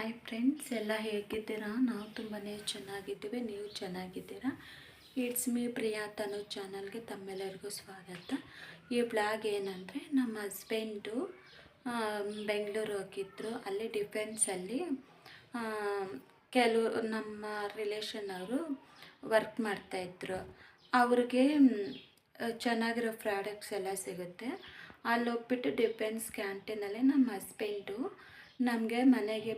Hi friends, ಎಲ್ಲ ಹೇಗಿದ್ದೀರಾ? ನಾವು ತುಂಬಾ ಚೆನ್ನಾಗಿದ್ದೀವಿ. ನೀವು ಚೆನ್ನಾಗಿದ್ದೀರಾ? ಇಟ್ಸ್ ಮೀ ಪ್ರಿಯಾ ತನು ಚಾನಲ್ಗೆ ತಮ್ಮೆಲ್ಲರಿಗೂ ಸ್ವಾಗತ. ಈ ಬ್ಲಾಗ್ ಏನಂದರೆ, ನಮ್ಮ ಹಸ್ಬೆಂಡು ಬೆಂಗಳೂರು ಹೋಗಿದ್ರು. ಅಲ್ಲಿ ಡಿಫೆನ್ಸಲ್ಲಿ ಕೆಲವು ನಮ್ಮ ರಿಲೇಷನ್ ಅವರು ವರ್ಕ್ ಮಾಡ್ತಾಯಿದ್ರು. ಅವ್ರಿಗೆ ಚೆನ್ನಾಗಿರೋ ಪ್ರಾಡಕ್ಟ್ಸ್ ಎಲ್ಲ ಸಿಗುತ್ತೆ. ಅಲ್ಲಿ ಹೋಗ್ಬಿಟ್ಟು ಡಿಫೆನ್ಸ್ ಕ್ಯಾಂಟೀನಲ್ಲಿ ನಮ್ಮ ಹಸ್ಬೆಂಡು ನಮಗೆ ಮನೆಗೆ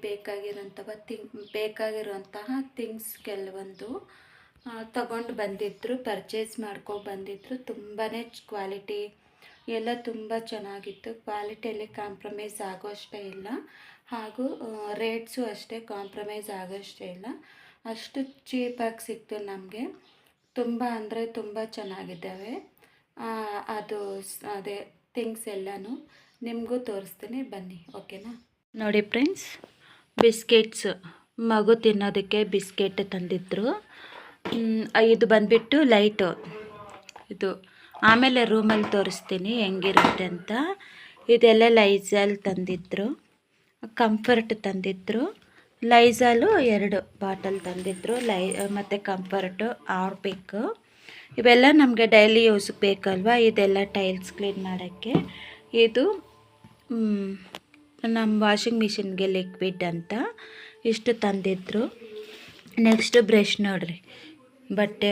ಬೇಕಾಗಿರುವಂತಹ ಥಿಂಗ್ಸ್ ಕೆಲವೊಂದು ತಗೊಂಡು ಬಂದಿದ್ದರು, ಪರ್ಚೇಸ್ ಮಾಡ್ಕೊಂಡು ಬಂದಿದ್ದರು. ತುಂಬಾ ಕ್ವಾಲಿಟಿ ಎಲ್ಲ ತುಂಬ ಚೆನ್ನಾಗಿತ್ತು. ಕ್ವಾಲಿಟಿಯಲ್ಲಿ ಕಾಂಪ್ರಮೈಸ್ ಆಗೋಷ್ಟೇ ಇಲ್ಲ, ಹಾಗೂ ರೇಟ್ಸು ಅಷ್ಟೇ ಕಾಂಪ್ರಮೈಸ್ ಆಗೋಷ್ಟೇ ಇಲ್ಲ. ಅಷ್ಟು ಚೀಪಾಗಿ ಸಿಕ್ತು ನಮಗೆ. ತುಂಬ ಅಂದರೆ ತುಂಬ ಚೆನ್ನಾಗಿದ್ದಾವೆ. ಅದು ಅದೇ ಥಿಂಗ್ಸ್ ಎಲ್ಲನೂ ನಿಮಗೂ ತೋರಿಸ್ತೀನಿ, ಬನ್ನಿ. ಓಕೆನಾ? ನೋಡಿ ಫ್ರೆಂಡ್ಸ್, ಬಿಸ್ಕೆಟ್ಸು, ಮಗು ತಿನ್ನೋದಕ್ಕೆ ಬಿಸ್ಕೆಟ್ ತಂದಿದ್ರು. ಇದು ಬಂದುಬಿಟ್ಟು ಲೈಟು ಇದು. ಆಮೇಲೆ ರೂಮಲ್ಲಿ ತೋರಿಸ್ತೀನಿ ಹೆಂಗಿರುತ್ತೆ ಅಂತ. ಇದೆಲ್ಲ ಲೈಝಾಲ್ ತಂದಿದ್ರು, ಕಂಫರ್ಟ್ ತಂದಿದ್ರು. ಲೈಝಾಲು 2 ಬಾಟಲ್ ತಂದಿದ್ರು, ಮತ್ತು ಕಂಫರ್ಟು, ಆರ್ಪಿಕ್. ಇವೆಲ್ಲ ನಮಗೆ ಡೈಲಿ ಯೂಸ್ ಬೇಕಲ್ವ, ಇದೆಲ್ಲ ಟೈಲ್ಸ್ ಕ್ಲೀನ್ ಮಾಡೋಕ್ಕೆ. ಇದು ನಮ್ಮ ವಾಷಿಂಗ್ ಮಿಷಿನ್ಗೆ ಲಿಕ್ವಿಡ್ ಅಂತ ಇಷ್ಟು ತಂದಿದ್ರು. ನೆಕ್ಸ್ಟ್ ಬ್ರಷ್ ನೋಡ್ರಿ, ಬಟ್ಟೆ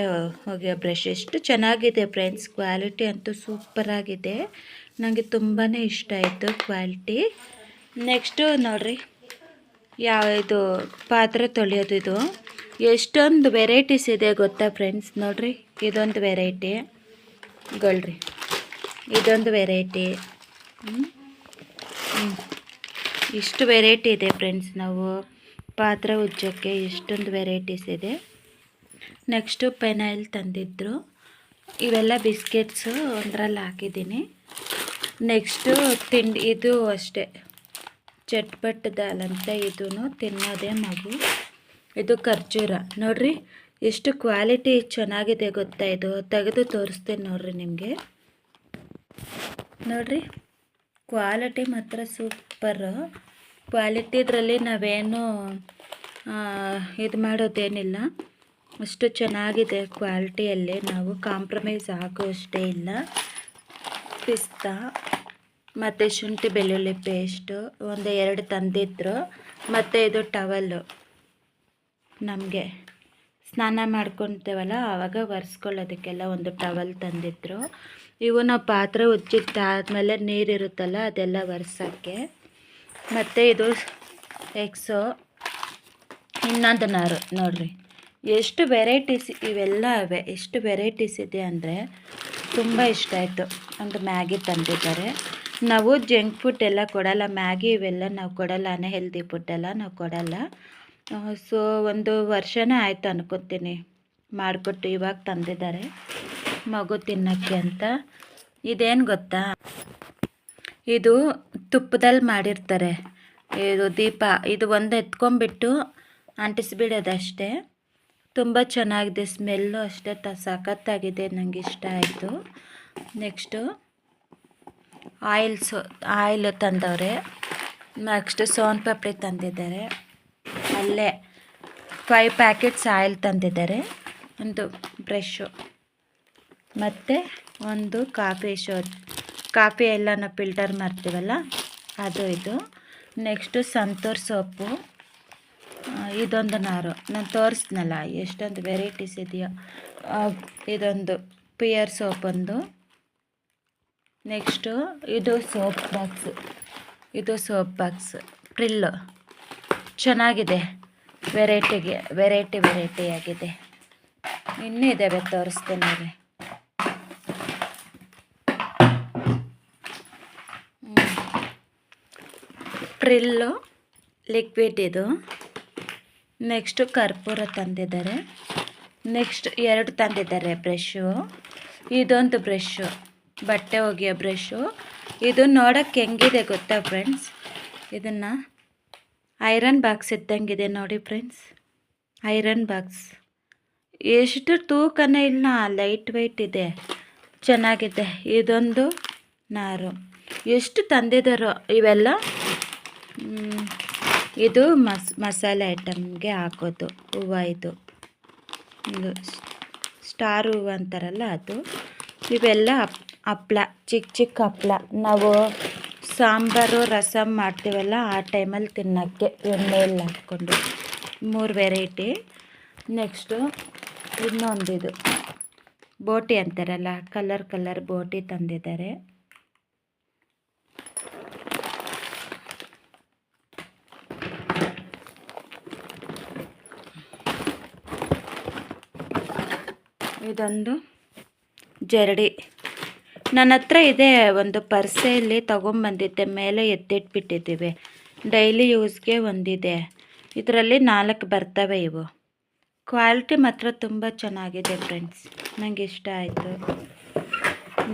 ಒಗೆಯೋ ಬ್ರಷ್ ಎಷ್ಟು ಚೆನ್ನಾಗಿದೆ ಫ್ರೆಂಡ್ಸ್. ಕ್ವಾಲಿಟಿ ಅಂತೂ ಸೂಪರಾಗಿದೆ, ನನಗೆ ತುಂಬಾ ಇಷ್ಟ ಆಯಿತು ಕ್ವಾಲಿಟಿ. ನೆಕ್ಸ್ಟು ನೋಡ್ರಿ, ಇದು ಪಾತ್ರೆ ತೊಳೆಯೋದು. ಇದು ಎಷ್ಟೊಂದು ವೆರೈಟೀಸ್ ಇದೆ ಗೊತ್ತಾ ಫ್ರೆಂಡ್ಸ್. ನೋಡ್ರಿ, ಇದೊಂದು ವೆರೈಟಿ ಗಳ್ರಿ, ಇದೊಂದು ವೆರೈಟಿ. ಇಷ್ಟು ವೆರೈಟಿ ಇದೆ ಫ್ರೆಂಡ್ಸ್. ನಾವು ಪಾತ್ರೆ ಉಜ್ಜೋಕ್ಕೆ ಎಷ್ಟೊಂದು ವೆರೈಟೀಸ್ ಇದೆ. ನೆಕ್ಸ್ಟು ಪೆನೈಲ್ ತಂದಿದ್ರು. ಇವೆಲ್ಲ ಬಿಸ್ಕೆಟ್ಸು ಒಂದರಲ್ಲಿ ಹಾಕಿದ್ದೀನಿ. ನೆಕ್ಸ್ಟು ತಿಂಡಿ, ಇದು ಅಷ್ಟೇ ಚಟ್ಪಟ್ ದಾಲ್ ಅಂತ, ಇದೂ ತಿನ್ನೋದೇ ಮಗು. ಇದು ಖರ್ಜೂರ ನೋಡ್ರಿ, ಎಷ್ಟು ಕ್ವಾಲಿಟಿ ಚೆನ್ನಾಗಿದೆ ಗೊತ್ತಾ. ಇದು ತೆಗೆದು ತೋರಿಸ್ತೀನಿ ನೋಡ್ರಿ ನಿಮಗೆ. ನೋಡ್ರಿ, ಕ್ವಾಲಿಟಿ ಮಾತ್ರ ಸೂಪರು. ಕ್ವಾಲಿಟಿ ಇದರಲ್ಲಿ ನಾವೇನು ಇದು ಮಾಡೋದೇನಿಲ್ಲ, ಅಷ್ಟು ಚೆನ್ನಾಗಿದೆ ಕ್ವಾಲಿಟಿಯಲ್ಲಿ. ನಾವು ಕಾಂಪ್ರಮೈಸ್ ಆಗೋಷ್ಟೇ ಇಲ್ಲ. ಪಿಸ್ತಾ ಮತ್ತು ಶುಂಠಿ ಬೆಳ್ಳುಳ್ಳಿ ಪೇಸ್ಟು 1-2 ತಂದಿದ್ರು. ಮತ್ತು ಇದು ಟವಲ್ಲು, ನಮಗೆ ಸ್ನಾನ ಮಾಡ್ಕೊತೇವಲ್ಲ ಆವಾಗ ಒರೆಸ್ಕೊಳ್ಳೋದಕ್ಕೆಲ್ಲ ಒಂದು ಟವಲ್ ತಂದಿದ್ರು. ಇವು ನಾವು ಪಾತ್ರೆ ಉಜ್ಜಿದ್ದಾದಮೇಲೆ ನೀರಿರುತ್ತಲ್ಲ ಅದೆಲ್ಲ ಒರೆಸೋಕ್ಕೆ. ಮತ್ತು ಇದು ಎಕ್ಸೋ, ಇನ್ನೊಂದು ನಾರು. ನೋಡಿರಿ ಎಷ್ಟು ವೆರೈಟೀಸ್ ಇವೆಲ್ಲ ಅವೆ. ಎಷ್ಟು ವೆರೈಟೀಸ್ ಇದೆ ಅಂದರೆ ತುಂಬ ಇಷ್ಟ ಆಯಿತು. ಒಂದು ಮ್ಯಾಗಿ ತಂದಿದ್ದಾರೆ. ನಾವು ಜಂಕ್ ಫುಡ್ ಎಲ್ಲ ಕೊಡಲ್ಲ, ಮ್ಯಾಗಿ ಇವೆಲ್ಲ ನಾವು ಕೊಡಲ್ಲ, ಅನ್ಹೆಲ್ದಿ ಫುಡ್ ಎಲ್ಲ ನಾವು ಕೊಡಲ್ಲ. ಸೊ 1 ವರ್ಷನೇ ಆಯಿತು ಅನ್ಕೋತೀನಿ ಮಾಡಿಕೊಟ್ಟು. ಇವಾಗ ತಂದಿದ್ದಾರೆ ಮಗು ತಿನ್ನೋಕ್ಕೆ ಅಂತ. ಇದೇನು ಗೊತ್ತಾ, ಇದು ತುಪ್ಪದಲ್ಲಿ ಮಾಡಿರ್ತಾರೆ. ಇದು ದೀಪ, ಇದು ಒಂದು ಎತ್ಕೊಂಡ್ಬಿಟ್ಟು ಅಂಟಿಸ್ಬಿಡೋದಷ್ಟೇ. ತುಂಬ ಚೆನ್ನಾಗಿದೆ, ಸ್ಮೆಲ್ಲು ಅಷ್ಟೇ ಸಖತ್ತಾಗಿದೆ, ನನಗೆ ಇಷ್ಟ ಆಯಿತು. ನೆಕ್ಸ್ಟು ಆಯಿಲ್ ತಂದವ್ರೆ. ನೆಕ್ಸ್ಟು ಸೋನ್ ಪಾಪಡಿ ತಂದಿದ್ದಾರೆ. ಅಲ್ಲೇ 5 ಪ್ಯಾಕೆಟ್ಸ್ ಆಯಿಲ್ ತಂದಿದ್ದಾರೆ. ಒಂದು ಬ್ರಷು ಮತ್ತು ಒಂದು ಕಾಫಿ ಎಲ್ಲ ನಾವು ಫಿಲ್ಟರ್ ಮಾಡ್ತೀವಲ್ಲ ಅದು. ಇದು ನೆಕ್ಸ್ಟು ಸಂತೂರ್ ಸೋಪು, ಇದೊಂದು ನಾರು. ನಾನು ತೋರಿಸ್ನಲ್ಲ ಎಷ್ಟೊಂದು ವೆರೈಟೀಸ್ ಇದೆಯೋ. ಇದೊಂದು ಪಿಯರ್ ಸೋಪೊಂದು. ನೆಕ್ಸ್ಟು ಇದು ಸೋಪ್ ಬಾಕ್ಸ್ ಪ್ರಿಲ್ಲು, ಚೆನ್ನಾಗಿದೆ. ವೆರೈಟಿ ಆಗಿದೆ. ಇನ್ನೂ ಇದ್ದಾವೆ, ತೋರಿಸ್ತೇನೆ ರೀ. ಪ್ರಿಲ್ಲು ಲಿಕ್ವಿಡ್ ಇದು. ನೆಕ್ಸ್ಟು ಕರ್ಪೂರ ತಂದಿದ್ದಾರೆ. ನೆಕ್ಸ್ಟ್ 2 ತಂದಿದ್ದಾರೆ ಬ್ರಷು. ಇದೊಂದು ಬ್ರಷು, ಬಟ್ಟೆ ಒಗೆಯೋ ಬ್ರಷು. ಇದು ನೋಡೋಕ್ಕೆ ಹೆಂಗಿದೆ ಗೊತ್ತಾ ಫ್ರೆಂಡ್ಸ್, ಇದನ್ನು ಐರನ್ ಬಾಕ್ಸ್ ಇದ್ದಂಗಿದೆ ನೋಡಿ ಫ್ರೆಂಡ್ಸ್. ಐರನ್ ಬಾಕ್ಸ್ ಎಷ್ಟು ತೂಕನೇ ಇಲ್ಲ, ಲೈಟ್ ವೆಯ್ಟ್ ಇದೆ, ಚೆನ್ನಾಗಿದೆ. ಇದೊಂದು ನಾರು. ಎಷ್ಟು ತಂದಿದ್ದಾರೋ ಇವೆಲ್ಲ. ಇದು ಮಸಾಲೆ ಐಟಮ್ಗೆ ಹಾಕೋದು ಹೂವು. ಇದು ಸ್ಟಾರ್ ಹೂವು ಅಂತಾರಲ್ಲ ಅದು. ಇವೆಲ್ಲ ಹಪ್ಳ, ಚಿಕ್ಕ ಚಿಕ್ಕ ಹಪ್ಳ. ನಾವು ಸಾಂಬಾರು ರಸಮ್ ಮಾಡ್ತೀವಲ್ಲ ಆ ಟೈಮಲ್ಲಿ ತಿನ್ನೋಕ್ಕೆ ಎಣ್ಣೆಯಲ್ಲಿ ಹಾಕ್ಕೊಂಡು 3 ವೆರೈಟಿ. ನೆಕ್ಸ್ಟು ಇನ್ನೊಂದಿದು ಬೋಟಿ ಅಂತಾರಲ್ಲ, ಕಲರ್ ಬೋಟಿ ತಂದಿದ್ದಾರೆ. ಇದೊಂದು ಜರಡಿ ನನ್ನ ಹತ್ರ ಇದೆ. ಒಂದು ಪರ್ಸೆಯಲ್ಲಿ ತೊಗೊಂಬಂದಿದ್ದೆ, ಮೇಲೆ ಎತ್ತಿಟ್ಬಿಟ್ಟಿದ್ದೀವಿ. ಡೈಲಿ ಯೂಸ್ಗೆ ಒಂದಿದೆ. ಇದರಲ್ಲಿ 4 ಬರ್ತವೆ. ಇವು ಕ್ವಾಲಿಟಿ ಮಾತ್ರ ತುಂಬ ಚೆನ್ನಾಗಿದೆ ಫ್ರೆಂಡ್ಸ್, ನನಗೆ ಇಷ್ಟ ಆಯಿತು.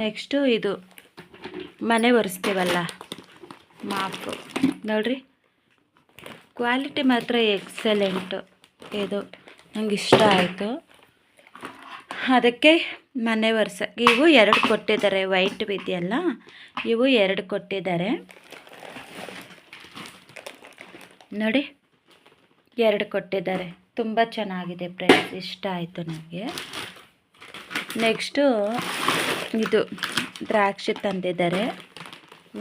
ನೆಕ್ಸ್ಟು ಇದು ಮನೆ ಒರೆಸ್ತೀವಲ್ಲ ಮಾಪು, ನೋಡ್ರಿ ಕ್ವಾಲಿಟಿ ಮಾತ್ರ ಎಕ್ಸಲೆಂಟು. ಇದು ನನಗೆ ಇಷ್ಟ ಆಯಿತು, ಅದಕ್ಕೆ ಮನೆ ಒರೆಸೋಕ್ಕೆ ಇವು 2 ಕೊಟ್ಟಿದ್ದಾರೆ. ವೈಟ್ ಇದೆಯಲ್ಲ, ಇವು 2 ಕೊಟ್ಟಿದ್ದಾರೆ ನೋಡಿ, 2 ಕೊಟ್ಟಿದ್ದಾರೆ. ತುಂಬ ಚೆನ್ನಾಗಿದೆ ಫ್ರೆಂಡ್ಸ್, ಇಷ್ಟ ಆಯಿತು ನನಗೆ. ನೆಕ್ಸ್ಟು ಇದು ದ್ರಾಕ್ಷಿ ತಂದಿದ್ದಾರೆ,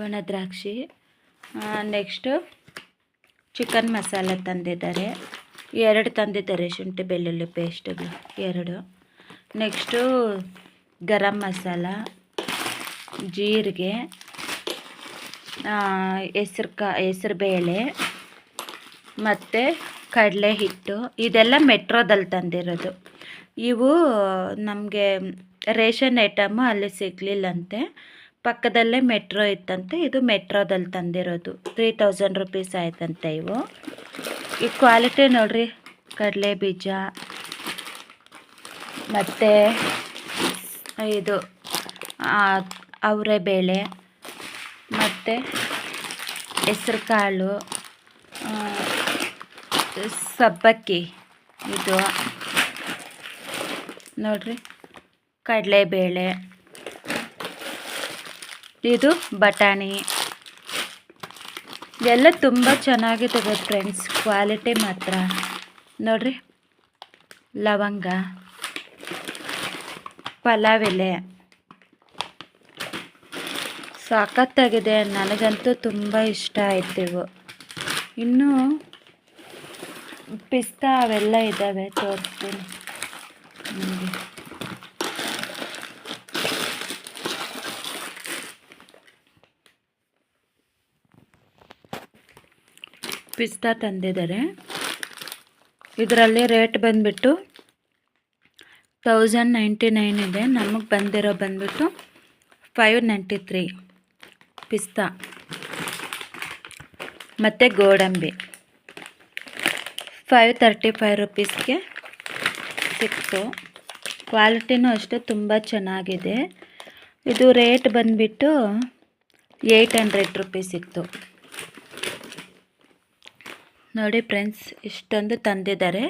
ಒಣ ದ್ರಾಕ್ಷಿ. ನೆಕ್ಸ್ಟು ಚಿಕನ್ ಮಸಾಲ ತಂದಿದ್ದಾರೆ, 2 ತಂದಿದ್ದಾರೆ. ಶುಂಠಿ ಬೆಳ್ಳುಳ್ಳಿ ಪೇಸ್ಟ್ಗಳು 2. ನೆಕ್ಸ್ಟು ಗರಂ ಮಸಾಲ, ಜೀರಿಗೆ, ಹೆಸರು ಬೇಳೆ ಮತ್ತು ಕಡಲೆ ಹಿಟ್ಟು. ಇದೆಲ್ಲ ಮೆಟ್ರೋದಲ್ಲಿ ತಂದಿರೋದು. ಇವು ನಮಗೆ ರೇಷನ್ ಐಟಮು ಅಲ್ಲಿ ಸಿಗಲಿಲ್ಲಂತೆ, ಪಕ್ಕದಲ್ಲೇ ಮೆಟ್ರೋ ಇತ್ತಂತೆ. ಇದು ಮೆಟ್ರೋದಲ್ಲಿ ತಂದಿರೋದು. 3000 ರೂಪೀಸ್ ಆಯ್ತಂತೆ ಇವು. ಈ ಕ್ವಾಲಿಟಿ ನೋಡ್ರಿ, ಕಡಲೆ ಬೀಜ ಮತ್ತು ಇದು ಅವರೆಬೇಳೆ ಮತ್ತು ಹೆಸ್ರು ಕಾಳು, ಸಬ್ಬಕ್ಕಿ, ಇದು ನೋಡ್ರಿ ಕಡಲೆಬೇಳೆ, ಇದು ಬಟಾಣಿ. ಎಲ್ಲ ತುಂಬ ಚೆನ್ನಾಗಿದೆ ಫ್ರೆಂಡ್ಸ್, ಕ್ವಾಲಿಟಿ ಮಾತ್ರ ನೋಡ್ರಿ. ಲವಂಗ, ಪಲಾವ್ ಎಲೆ, ಸಖತ್ತಾಗಿದೆ. ನನಗಂತೂ ತುಂಬ ಇಷ್ಟ ಆಯ್ತು ಇವು. ಇನ್ನೂ ಪಿಸ್ತಾ ಅವೆಲ್ಲ ಇದ್ದಾವೆ, ತೋರಿಸ್ತೀನಿ ನಿಮಗೆ. ಪಿಸ್ತಾ ತಂದಿದ್ದಾರೆ. ಇದರಲ್ಲಿ ರೇಟ್ ಬಂದುಬಿಟ್ಟು 1099 ಇದೆ. ನಮಗೆ ಬಂದಿರೋ ಬಂದುಬಿಟ್ಟು 593. ಪಿಸ್ತಾ ಮತ್ತು ಗೋಡಂಬಿ 535 ರೂಪೀಸ್ಗೆ ಸಿಕ್ತು. ಕ್ವಾಲಿಟಿನೂ ಅಷ್ಟೇ ತುಂಬ ಚೆನ್ನಾಗಿದೆ. ಇದು ರೇಟ್ ಬಂದುಬಿಟ್ಟು 800 ರೂಪೀಸ್ ಇತ್ತು ನೋಡಿ ಫ್ರೆಂಡ್ಸ್. ಇಷ್ಟೊಂದು ತಂದಿದ್ದಾರೆ.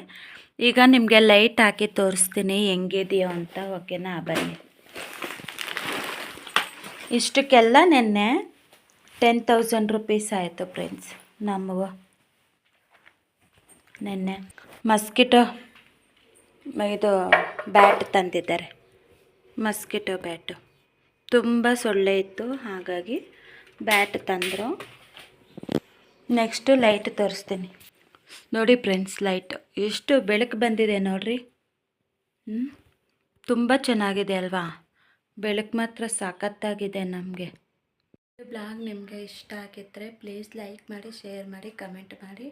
ಈಗ ನಿಮಗೆ ಲೈಟ್ ಹಾಕಿ ತೋರಿಸ್ತೀನಿ ಹೆಂಗಿದೆಯೋ ಅಂತ, ಓಕೆನಾ? ಬನ್ನಿ. ಇಷ್ಟಕ್ಕೆಲ್ಲ ನೆನ್ನೆ 10,000 ರೂಪೀಸ್ ಆಯಿತು ಫ್ರೆಂಡ್ಸ್ ನಮಗೂ. ನೆನ್ನೆ ಮಸ್ಕಿಟೋ ಇದು ಬ್ಯಾಟ್ ತಂದಿದ್ದಾರೆ, ಮಸ್ಕಿಟೋ ಬ್ಯಾಟು. ತುಂಬ ಸೊಳ್ಳೆ ಇತ್ತು, ಹಾಗಾಗಿ ಬ್ಯಾಟ್ ತಂದರು. ನೆಕ್ಸ್ಟು ಲೈಟ್ ತೋರಿಸ್ತೀನಿ ನೋಡಿ ಫ್ರೆಂಡ್ಸ್. ಲೈಟ್ ಎಷ್ಟು ಬೆಳಕು ಬಂದಿದೆ ನೋಡ್ರಿ. ತುಂಬ ಚೆನ್ನಾಗಿದೆ ಅಲ್ವಾ? ಬೆಳಕು ಮಾತ್ರ ಸಖತ್ತಾಗಿದೆ ನಮಗೆ. ಬ್ಲಾಗ್ ನಿಮಗೆ ಇಷ್ಟ ಆಗಿದ್ದರೆ ಪ್ಲೀಸ್ ಲೈಕ್ ಮಾಡಿ, ಶೇರ್ ಮಾಡಿ, ಕಮೆಂಟ್ ಮಾಡಿ.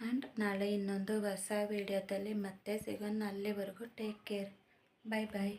ಆ್ಯಂಡ್ ನಾಳೆ ಇನ್ನೊಂದು ಹೊಸ ವೀಡಿಯೋದಲ್ಲಿ ಮತ್ತೆ ಸಿಗೋಣ. ಅಲ್ಲಿವರೆಗೂ ಟೇಕ್ ಕೇರ್. ಬಾಯ್ ಬಾಯ್.